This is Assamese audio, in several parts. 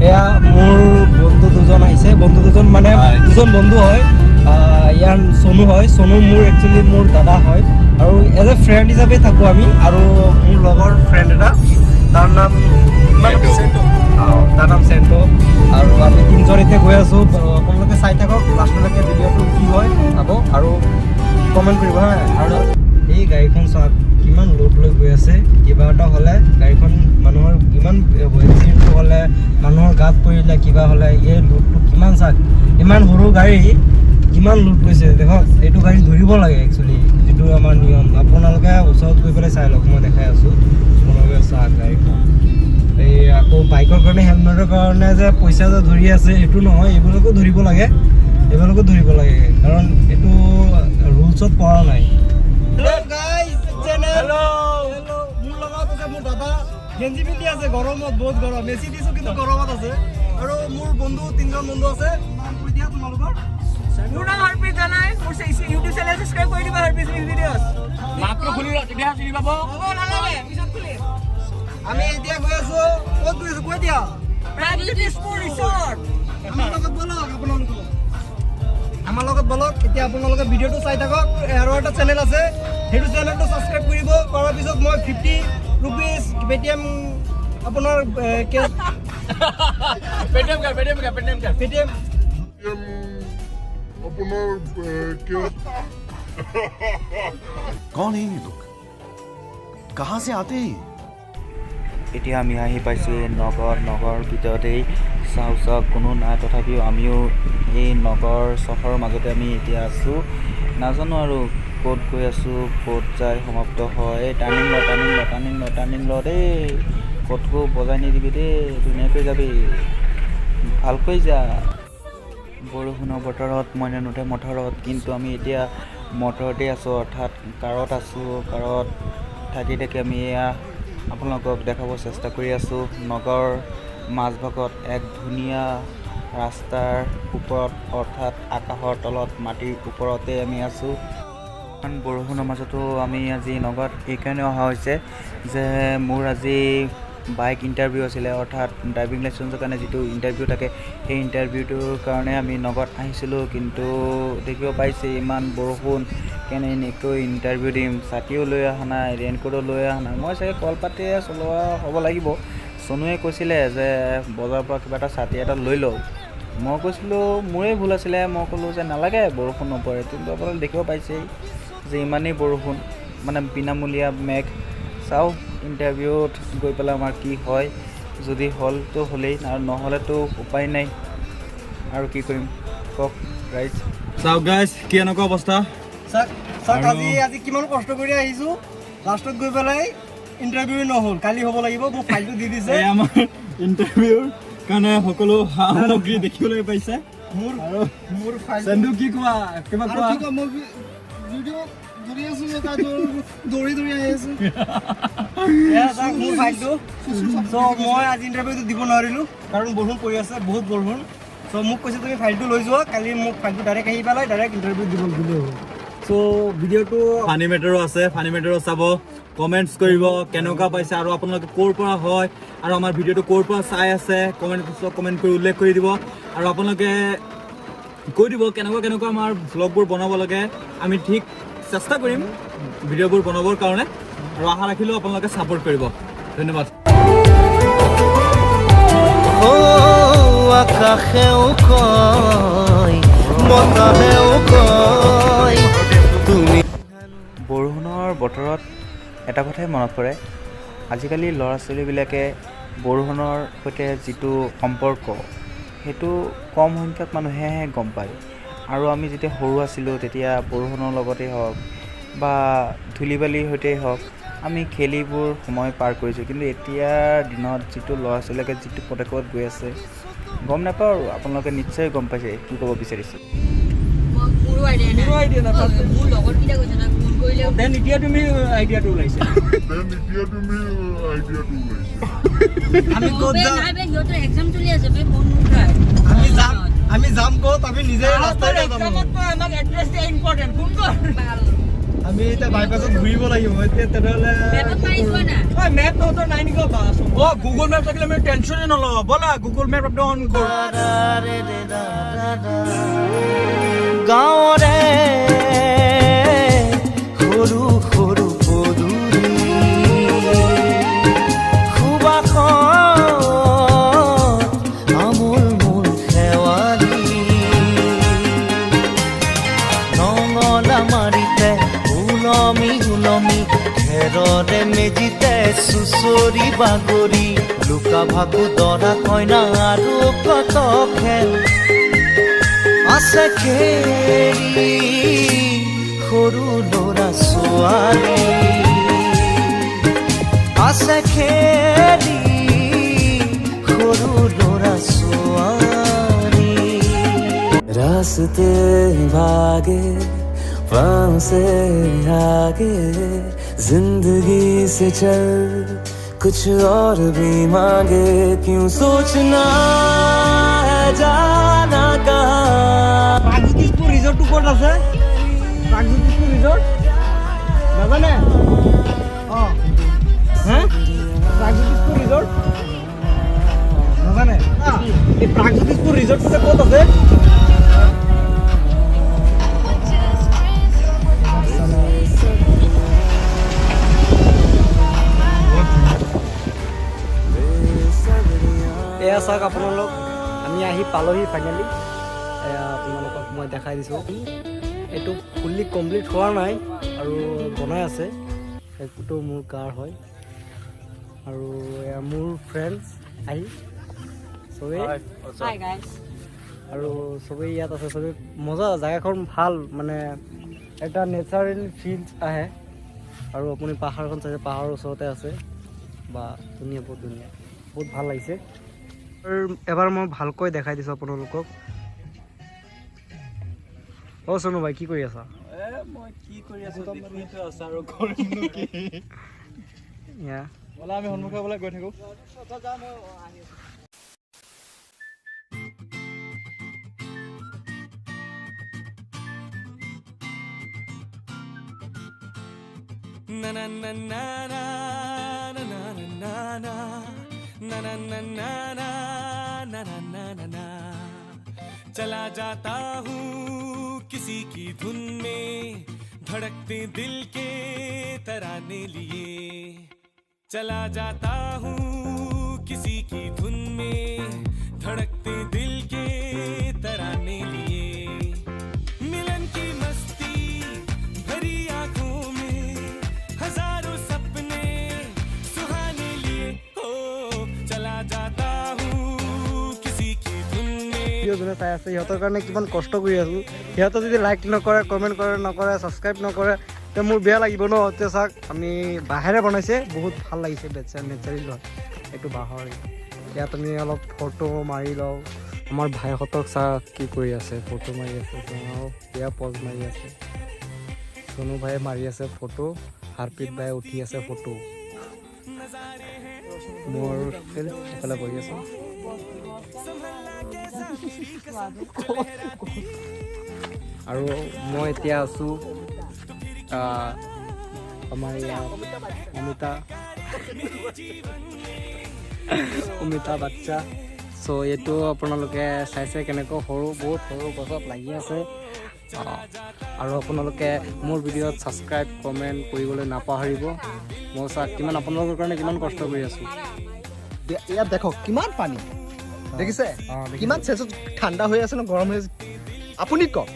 এয়া মোৰ বন্ধু দুজন আহিছে, বন্ধু দুজন মানে দুজন বন্ধু হয়। ইয়াৰ সোনু হয়, সোনু মোৰ একচুৱেলি মোৰ দাদা হয় আৰু এজ এ ফ্ৰেণ্ড হিচাপে থাকোঁ আমি। আৰু মোৰ লগৰ ফ্ৰেণ্ড এটা, তাৰ নাম চেণ্টো। আৰু আমি তিনিজন এতিয়া গৈ আছোঁ। আপোনালোকে চাই থাকক, লাষ্টলৈকে ভিডিঅ'টো কি হয় চাব আৰু কমেণ্ট কৰিব হা। আৰু এই গাড়ীখন চাওক কিমান লোড লৈ গৈ আছে। কিবা এটা হ'লে গাড়ীখন মানুহৰ ইমান এক্সিডেণ্ট হ'লে, মানুহৰ গাত পৰিলে, কিবা হ'লে এই লোডটো কিমান চাওক, ইমান সৰু গাড়ী কিমান লোড গৈছে দেখক। এইটো গাড়ী ধৰিব লাগে একচুৱেলি, যিটো আমাৰ নিয়ম। আপোনালোকে ওচৰত গৈ পেলাই চাই লওক, মই দেখাই আছোঁ আপোনালোকে চাওক গাড়ীখন। এই আকৌ বাইকৰ কাৰণে হেলমেটৰ কাৰণে যে পইচা যে ধৰি আছে সেইটো নহয়, এইবিলাকো ধৰিব লাগে, এইবিলাকো ধৰিব লাগে, কাৰণ এইটো ৰুলছত পৰা নাই। মোৰ লগত আছে মোৰ দাদা, গেঞ্জি পিন্ধি আছে, গৰমত বহুত গৰম, বেছি দিছোঁ কিন্তু গৰমত আছে। আৰু মোৰ বন্ধু তিনিজন বন্ধু আছে। নাম কৈ দিয়া তোমালোকৰ? মোৰ নাম হৰপ্ৰীত জানাই, মোৰ ইউটিউব চেনেল সাবস্ক্ৰাইব কৰি দিবা হৰপ্ৰীত ভিডিঅ'ছ। মাত্ৰ খুলি ল তেতিয়া চিনি পাব। হ'ব নালাগে, পিছত খুলিম। আমি এতিয়া গৈ আছোঁ, ক'ত গৈ আছোঁ কৈ দিয়া? প্ৰাগজ্যোতিষপুৰ ৰিসৰ্ট। আমাৰ লগত বলক, আপোনালোকক আমাৰ লগত বলক। এতিয়া আপোনালোকে ভিডিঅ'টো চাই থাকক। আৰু এটা চেনেল আছে, সেইটো চেনেলটো ছাবস্ক্ৰাইব কৰিব। কৰাৰ পিছত মই 50 ৰুপিজ পেটিএম আপোনাৰ পেটিএম कौन है ये लोग कहाँ से आते हैं? এতিয়া আমি আহি পাইছোঁ এই নগৰ ভিতৰতেই। চাওক কোনো নাই, তথাপিও আমিও এই চহৰৰ মাজতে আমি এতিয়া আছোঁ। নাজানো আৰু ক'ত গৈ আছোঁ, ক'ত যাই সমাপ্ত হয়। টাৰ্ণিং ল দেই, ক'তকো বজাই নিদিবি দেই, ধুনীয়াকৈ যাবি, ভালকৈ যা। বৰষুণৰ বতৰত মইনা নুঠে মটৰত, কিন্তু আমি এতিয়া মটৰতে আছোঁ, অৰ্থাৎ কাৰত আছোঁ। কাৰত থাকি আমি এয়া আপোনালোকক দেখাব চেষ্টা কৰি আছোঁ। নগৰ মাজভাগত এক ধুনীয়া ৰাস্তাৰ ওপৰত, অৰ্থাৎ আকাশৰ তলত, মাটিৰ ওপৰতে আমি আছোঁ। বৰষুণৰ মাজতো আমি আজি নগৰত এইকাৰণে অহা হৈছে যে মোৰ আজি বাইক ইণ্টাৰভিউ আছিলে, অৰ্থাৎ ড্ৰাইভিং লাইচেঞ্চৰ কাৰণে যিটো ইণ্টাৰভিউ থাকে, সেই ইণ্টাৰভিউটোৰ কাৰণে আমি নগৰত আহিছিলোঁ। কিন্তু দেখিব পাইছে ইমান বৰষুণ, কেনেকৈ ইণ্টাৰভিউ দিম। ছাতিও লৈ অহা নাই, ৰেইনকোটো লৈ অহা নাই। মই চাগে কলপাতে চলোৱা হ'ব লাগিব। চনুৱে কৈছিলে যে বজাৰৰ পৰা কিবা এটা ছাতি এটা লৈ লওঁ। মই কৈছিলোঁ মোৰেই ভুল আছিলে, মই ক'লোঁ যে নালাগে, বৰষুণ নপৰে। কিন্তু আপোনালোকে দেখিব পাইছেই যে ইমানেই বৰষুণ, মানে বিনামূলীয়া মেঘ। চাওঁ ইণ্টাৰভিউত গৈ পেলাই আমাৰ কি হয়। যদি হ'লতো হ'লেই, আৰু নহ'লেতো উপায় নাই, আৰু কি কৰিম কওক গাইজ। চাওক গাইজ কি এনেকুৱা অৱস্থা। চাওক আজি কিমান কষ্ট কৰি আহিছোঁ, লাষ্টত গৈ পেলাই ইণ্টাৰভিউ নহ'ল। কালি হ'ব লাগিব, মোক ফাইলটো দি দিছে। আমাৰ ইণ্টাৰভিউৰ কাৰণে সকলো সা সামগ্ৰী দেখিবলৈ পাইছে। মোৰ ফাইল কি কোৱা, কিবা কোৱা। দৌৰি আহি আছোঁ। মোৰ ফাইলটো মই আজি ইণ্টাৰভিউটো দিব নোৱাৰিলোঁ, কাৰণ বৰষুণ পৰি আছে, বহুত বৰষুণ। মোক কৈছে তুমি ফাইলটো লৈ যোৱা, কালি মোক ফাইলটো ডাইৰেক্ট আহি পেলাই ডাইৰেক্ট ইণ্টাৰভিউ দিব দিলেই হ'ল। ভিডিঅ'টো ফানি মেটাৰো আছে, ফানি মেটাৰো চাব, কমেণ্টছ কৰিব কেনেকুৱা পাইছে, আৰু আপোনালোকে ক'ৰ পৰা হয় আৰু আমাৰ ভিডিঅ'টো ক'ৰ পৰা চাই আছে কমেণ্ট কৰি উল্লেখ কৰি দিব। আৰু আপোনালোকে কৈ দিব কেনেকুৱা আমাৰ ভ্লগবোৰ বনাব লাগে। আমি ঠিক চেষ্টা কৰিম ভিডিঅ'বোৰ বনাবৰ কাৰণে, আৰু আশা ৰাখিলেও আপোনালোকে ছাপোৰ্ট কৰিব। ধন্যবাদ। আকাশেও কয়, বতাহেও কয় তুমি। বৰষুণৰ বতৰত এটা কথাই মনত পৰে, আজিকালি ল'ৰা ছোৱালীবিলাকে বৰষুণৰ সৈতে যিটো সম্পৰ্ক, সেইটো কম সংখ্যক মানুহেহে গম পায়। আৰু আমি যেতিয়া সৰু আছিলোঁ, তেতিয়া বৰষুণৰ লগতেই হওক বা ধূলি বালিৰ সৈতেই হওক, আমি খেলিবোৰ সময় পাৰ কৰিছোঁ। কিন্তু এতিয়াৰ দিনত যিটো ল'ৰা ছোৱালীবিলাকে যিটো পদক্ষেপত গৈ আছে, গম নাপাওঁ। আৰু আপোনালোকে নিশ্চয় গম পাইছে কি ক'ব বিচাৰিছোঁ। আমি যাম ক'ত, আমি নিজে আমাক এড্ৰেছ দিয়া ইম্পৰ্টেণ্ট। আমি এতিয়া বাইপাছত ঘূৰিব লাগিব এতিয়া তেনেহ'লে মেপ তহঁতৰ নাই নেকি অ গুগল মেপ থাকিলে আমি টেনশ্যনে নলওঁ ব'লা গুগল মেপ একদম অন কৰ গাঁৱৰে সৰু সৰু পদূলি সুবাসত আমোল মোল শেৱালি নঙলা মাৰিতে ওলমি ওলমি ঘেৰৰে মেজিতে চুচৰি বাগৰি লুকা ভাকু দৰা কইনা আৰু কত খেল আছে খেৰি সৰু ল'ৰা ছোৱালী আছে খেৰি সৰু ল'ৰা ছোৱালী ৰাস্তে ভাগে पाँव से आगे जिंदगी से चल कुछ और भी मांगे क्यों सोचना है जाना कहाँ প্ৰাগজ্যোতিষপুৰ ৰিজৰ্টটো ক'ত আছে প্ৰাগজ্যোতিষপুৰ ৰিজৰ্ট নাজানে অঁ হা প্ৰাগজ্যোতিষপুৰ ৰিজৰ্ট নাজানে এই প্ৰাগজ্যোতিষপুৰ ৰিজৰ্টটো ক'ত আছে এয়া চাওক আপোনালোক আমি আহি পালোহি ফাইনেলি এয়া আপোনালোকক মই দেখাই দিছোঁ এইটো ফুল্লি কমপ্লিট হোৱা নাই আৰু বনাই আছে এইটো মোৰ কাৰ হয় আৰু এয়া মোৰ ফ্ৰেণ্ডছ আহি চবেই আৰু চবেই ইয়াত আছে চবেই মজা জেগাখন ভাল মানে এটা নেচাৰেল ফিল আহে আৰু আপুনি পাহাৰখন চাইছে পাহাৰৰ ওচৰতে আছে বা ধুনীয়া বহুত ভাল লাগিছে এবাৰ মই ভালকৈ দেখাই দিছোঁ আপোনালোকক অ' সোনু ভাই কি কৰি আছা মই কি কৰি আছো দেখোইতো আছে আৰু কৰিমনো কি ইয়া বলা আমি সন্মুখে বলা গৈ থাকো na na na na na na na na na na na na na na na na na na चला जाता हूँ किसी की धुन में धड़कते दिल के तराने लिए चला जाता हूँ किसी की धुन में धड़कते दिल के तराने लिए मिलन की मस्ती भरी आँखों में हजारों सपने सुहाने लिए हो चला जाता हूँ किसी की धुन में যোনে চাই আছে সিহঁতৰ কাৰণে কিমান কষ্ট কৰি আছোঁ সিহঁতে যদি লাইক নকৰে কমেণ্ট নকৰে ছাবস্ক্ৰাইব নকৰে তে মোৰ বেয়া লাগিব ন এতিয়া চাওক আমি বাঁহেৰে বনাইছে বহুত ভাল লাগিছে নেচাৰেল হয় এইটো বাঁহৰ ইয়াত আমি অলপ ফটো মাৰি লওঁ আমাৰ ভাইহঁতক চাওক কি কৰি আছে ফটো মাৰি আছে এয়া পজ মাৰি আছে সোনু ভাই মাৰি আছে ফটো হাৰপ্ৰীত ভাই উঠি আছে ফটো মোৰ এইফালে বহি আছোঁ আৰু মই এতিয়া আছোঁ আমাৰ ইয়াত অমিতা বাচ্চা চ' এইটো আপোনালোকে চাইছে কেনেকৈ বহুত সৰু গছত লাগি আছে আৰু আপোনালোকে মোৰ ভিডিঅ'ত ছাবস্ক্ৰাইব কমেণ্ট কৰিবলৈ নাপাহৰিব মই চাওক কিমান আপোনালোকৰ কাৰণে কিমান কষ্ট কৰি আছোঁ ইয়াত দেখক কিমান পানী দেখিছে কিমান চেচত ঠাণ্ডা হৈ আছে ন গৰম হৈ আছে আপুনি কওক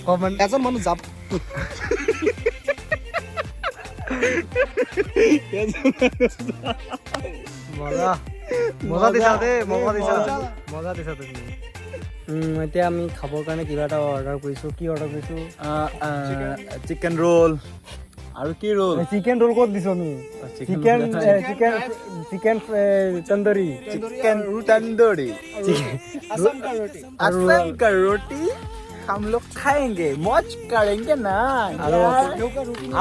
কমেণ্ট এজন মানুহ যাব মজা দিছা দেই মজা দিছা তুমি এতিয়া আমি খাবৰ কাৰণে কিবা এটা অৰ্ডাৰ কৰিছোঁ কি অৰ্ডাৰ কৰিছোঁ চিকেন ৰোল আৰু কি ৰোল চিকেন ৰোল ক'ত দিছ আমি চিকেন তন্দুৰী चिकन तंदूरी असम का रोटी हम लोग खाएंगे मौज करेंगे ना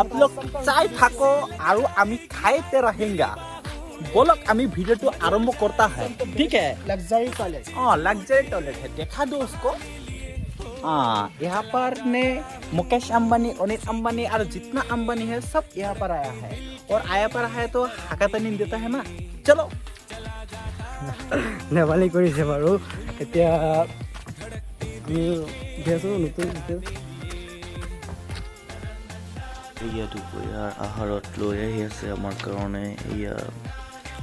आप लोग चाय थाको और आमी खाते रहेंगे बोलक आमी वीडियो तो आरंभ करता है ठीक है লাক্সাৰি টয়লেট हाँ लग्जरी टॉयलेट है देखा दो उसको यहाँ पर ने मुकेश अंबानी, अनिल अंबानी और जितना अंबानी है सब यहाँ पर आया है। और आया पर है तो हाकातनी देता है ना। चलो নেপালী কৰিছে বাৰু এতিয়া আমি উঠি আছোঁ নতুন এয়া দুপৰীয়াৰ আহাৰত লৈ আহি আছে আমাৰ কাৰণে। এয়া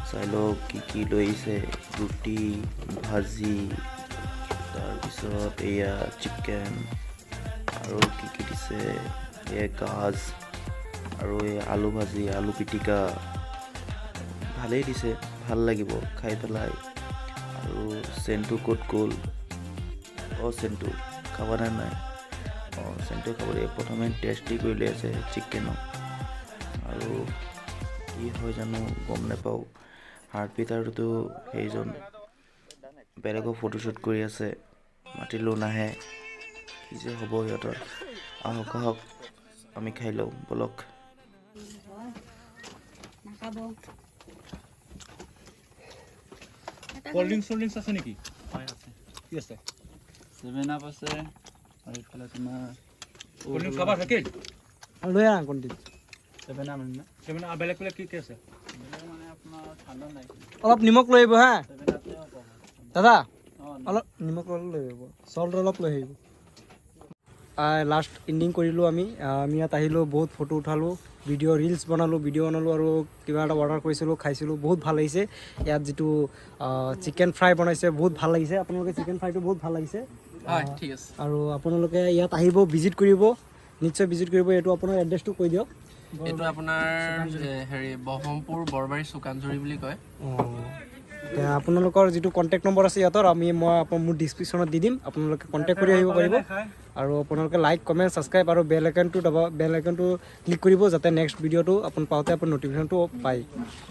চাই লওক কি লৈ আহিছে, ৰুটি, ভাজি, তাৰপিছত এয়া চিকেন আৰু কি দিছে, এয়া গাজ আৰু এই আলু ভাজি, আলু পিটিকা। ভালেই দিছে, ভাল লাগিব খাই পেলাই। আৰু চেণ্টু ক'ত গ'ল? চেণ্টু খাবানে নাই? চেণ্টু খাবলৈ প্ৰথমে টেষ্টি কৰি লৈ আছে চিকেনৰ, আৰু কি হয় জানো গম নাপাওঁ। হাৰ্টবিট আৰুতো সেইজন বেলেগৰ ফটোশ্বুট কৰি আছে, মাতিলেও নাহে। কি যে হ'ব সিহঁতৰ। আহক আমি খাই লওঁ বলক। কোল্ড ড্ৰিংকছ আছে নেকি? হয় আছে, কি আছে? 7 আপ আছে আৰু এইফালে তোমাৰ কোল্ড ড্ৰিংকছ খাবা থাকিল? লৈ আহ কণ্টিত 7 আপ মানে তাৰমানে বেলেগ কি আছে? মানে আপোনাৰ ঠাণ্ডা নাই, অলপ নিমখ লৈ আহিব হা 7 আপে হ'ব। দাদা, অলপ নিমখ লৈ আহিব, চল্ট অলপ লৈ আহিব। লাষ্ট এণ্ডিং কৰিলোঁ আমি ইয়াত আহিলোঁ, বহুত ফটো উঠালোঁ, ৰিলছ বনালোঁ আৰু কিবা এটা অৰ্ডাৰ কৰিছিলোঁ, খাইছিলোঁ, বহুত ভাল লাগিছে। ইয়াত যিটো চিকেন ফ্ৰাই বনাইছে বহুত ভাল লাগিছে। আপোনালোকে চিকেন ফ্ৰাইটো বহুত ভাল লাগিছে। হয় ঠিক আছে। আৰু আপোনালোকে ইয়াত আহিব, ভিজিট কৰিব, নিশ্চয় ভিজিট কৰিব। এইটো আপোনাৰ এড্ৰেছটো কৈ দিয়ক। এইটো আপোনাৰ হেৰি বহমপুৰ বৰবাৰী চুকানজুৰি বুলি কয়। আপোনালোকৰ যিটো কণ্টেক্ট নম্বৰ আছে সিহঁতৰ মই মোৰ ডিছক্ৰিপশ্যনত দি দিম, আপোনালোকে কণ্টেক্ট কৰি আহিব পাৰিব। আৰু আপোনালোকে লাইক, কমেণ্ট, ছাবস্ক্ৰাইব আৰু বেল আইকনটো ক্লিক কৰিব, যাতে নেক্সট ভিডিঅ'টো পাওঁতে আপুনি ন'টিফিকেশ্যনটো পায়।